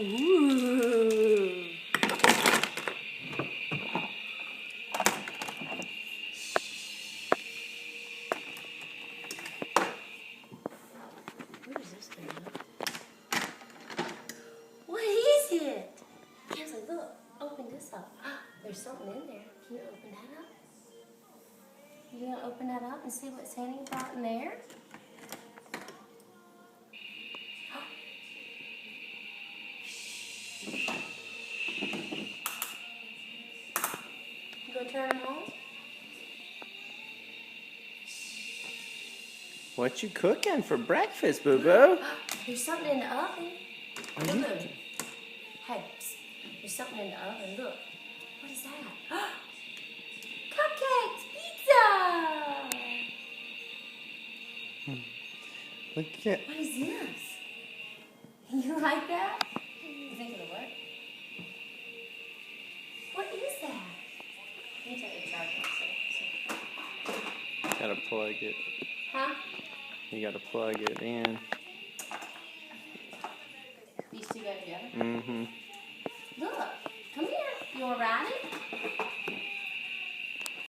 Ooh. What is this thing? What is it? Kensley, look. Open this up. There's something in there. Can you open that up? You gonna open that up and see what Sandy brought in there? You gonna turn them on? What you cooking for breakfast, Boo-Boo? There's something in the oven. Are you? Hey, psst. There's something in the oven. Look. What is that? Cupcakes! Pizza! Look at. What is this? You like that? You think it'll work? What is that? Let me take the charger. Gotta plug it. Huh? You gotta plug it in. These two go together? Mm-hmm. Look, come here. You wanna ride it?